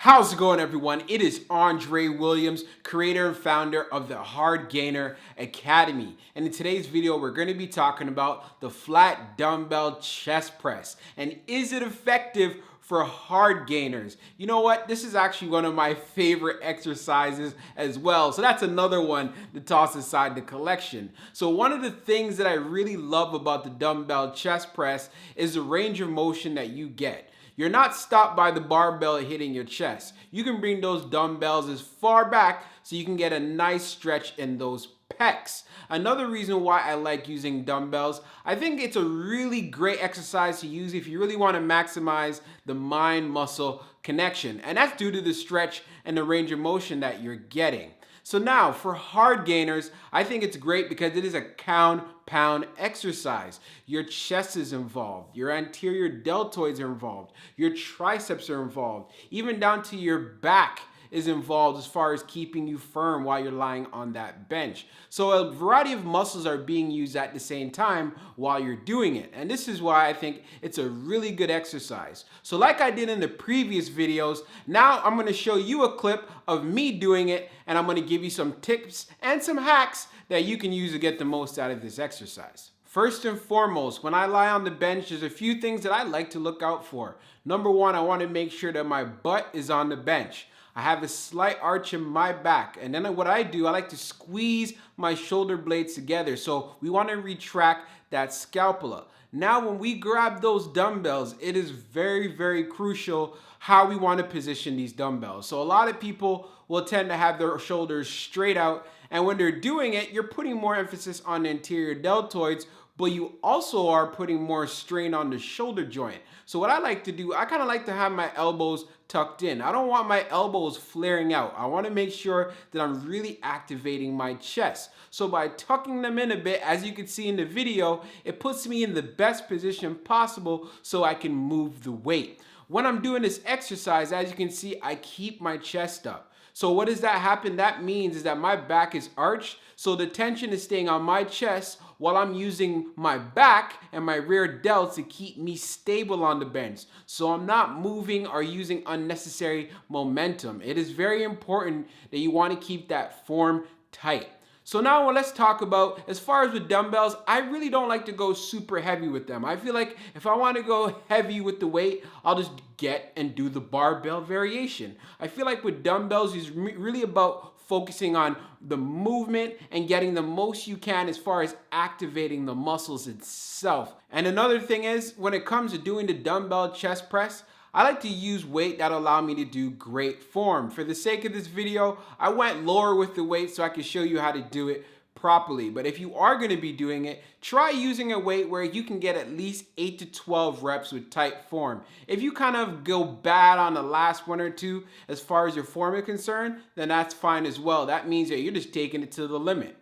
How's it going, everyone? It is Andre Williams, creator and founder of the Hardgainer Academy. And in today's video, we're going to be talking about the flat dumbbell chest press. And is it effective for hard gainers? You know what? This is actually one of my favorite exercises as well. So that's another one to toss aside the collection. So one of the things that I really love about the dumbbell chest press is the range of motion that you get. You're not stopped by the barbell hitting your chest. You can bring those dumbbells as far back so you can get a nice stretch in those pecs. Another reason why I like using dumbbells, I think it's a really great exercise to use if you really want to maximize the mind-muscle connection. And that's due to the stretch and the range of motion that you're getting. So now for hard gainers, I think it's great because it is a pound exercise. Your chest is involved, your anterior deltoids are involved, your triceps are involved, even down to your back is involved as far as keeping you firm while you're lying on that bench. So a variety of muscles are being used at the same time while you're doing it. And this is why I think it's a really good exercise. So like I did in the previous videos, now I'm gonna show you a clip of me doing it, and I'm gonna give you some tips and some hacks that you can use to get the most out of this exercise. First and foremost, when I lie on the bench, there's a few things that I like to look out for. Number one, I wanna make sure that my butt is on the bench. I have a slight arch in my back, and then what I do, I like to squeeze my shoulder blades together. So we want to retract that scapula. Now when we grab those dumbbells, it is very crucial how we want to position these dumbbells. So a lot of people will tend to have their shoulders straight out, and when they're doing it, you're putting more emphasis on the anterior deltoids, but you also are putting more strain on the shoulder joint. So what I like to do, I kind of like to have my elbows tucked in. I don't want my elbows flaring out. I want to make sure that I'm really activating my chest. So by tucking them in a bit, as you can see in the video, it puts me in the best position possible so I can move the weight. When I'm doing this exercise, as you can see, I keep my chest up. So what does that happen? That means is that my back is arched, so the tension is staying on my chest while I'm using my back and my rear delts to keep me stable on the bench. So I'm not moving or using unnecessary momentum. It is very important that you want to keep that form tight. So now let's talk about, as far as with dumbbells, I really don't like to go super heavy with them. I feel like if I want to go heavy with the weight, I'll just get and do the barbell variation. I feel like with dumbbells, it's really about focusing on the movement and getting the most you can as far as activating the muscles itself. And another thing is, when it comes to doing the dumbbell chest press, I like to use weight that allow me to do great form. For the sake of this video, I went lower with the weight so I can show you how to do it properly. But if you are going to be doing it, try using a weight where you can get at least 8 to 12 reps with tight form. If you kind of go bad on the last one or two as far as your form is concerned, then that's fine as well. That means that you're just taking it to the limit.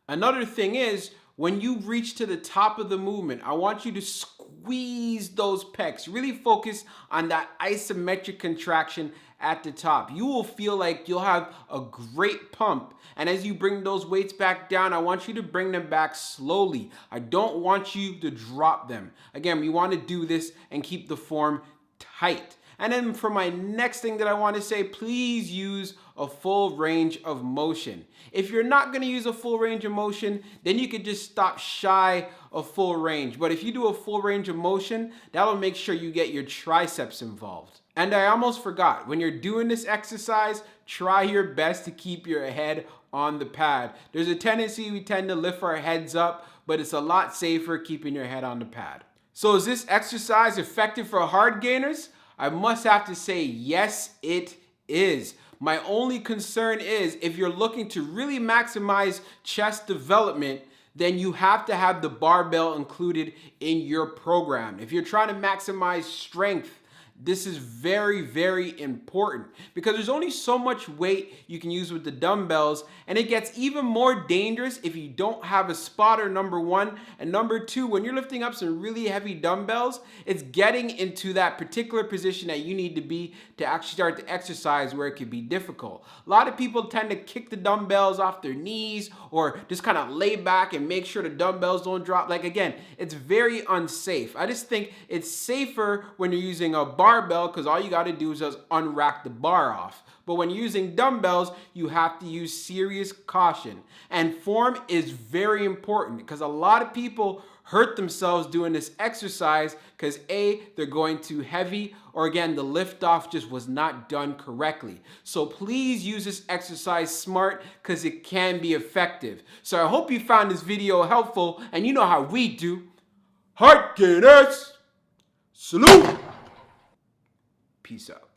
Another thing is, when you reach to the top of the movement, I want you to squeeze those pecs. Really focus on that isometric contraction at the top. You will feel like you'll have a great pump. And as you bring those weights back down, I want you to bring them back slowly. I don't want you to drop them. Again, we want to do this and keep the form tight. And then for my next thing that I want to say, please use a full range of motion. If you're not going to use a full range of motion, then you could just stop shy of full range. But if you do a full range of motion, that'll make sure you get your triceps involved. And I almost forgot, when you're doing this exercise, try your best to keep your head on the pad. There's a tendency we tend to lift our heads up, but it's a lot safer keeping your head on the pad. So is this exercise effective for hard gainers? I must have to say, yes, it is. My only concern is if you're looking to really maximize chest development, then you have to have the barbell included in your program. If you're trying to maximize strength, this is very important because there's only so much weight you can use with the dumbbells, and it gets even more dangerous if you don't have a spotter, number one. And number two, when you're lifting up some really heavy dumbbells, it's getting into that particular position that you need to be to actually start to exercise where it can be difficult. A lot of people tend to kick the dumbbells off their knees or just kind of lay back and make sure the dumbbells don't drop. Like, again, it's very unsafe. I just think it's safer when you're using a bar barbell because all you got to do is just unrack the bar off. But when using dumbbells, you have to use serious caution. And form is very important because a lot of people hurt themselves doing this exercise because A, they're going too heavy, or again, the lift off just was not done correctly. So please use this exercise smart because it can be effective. So I hope you found this video helpful, and you know how we do. Hardgainers, salute! Peace out.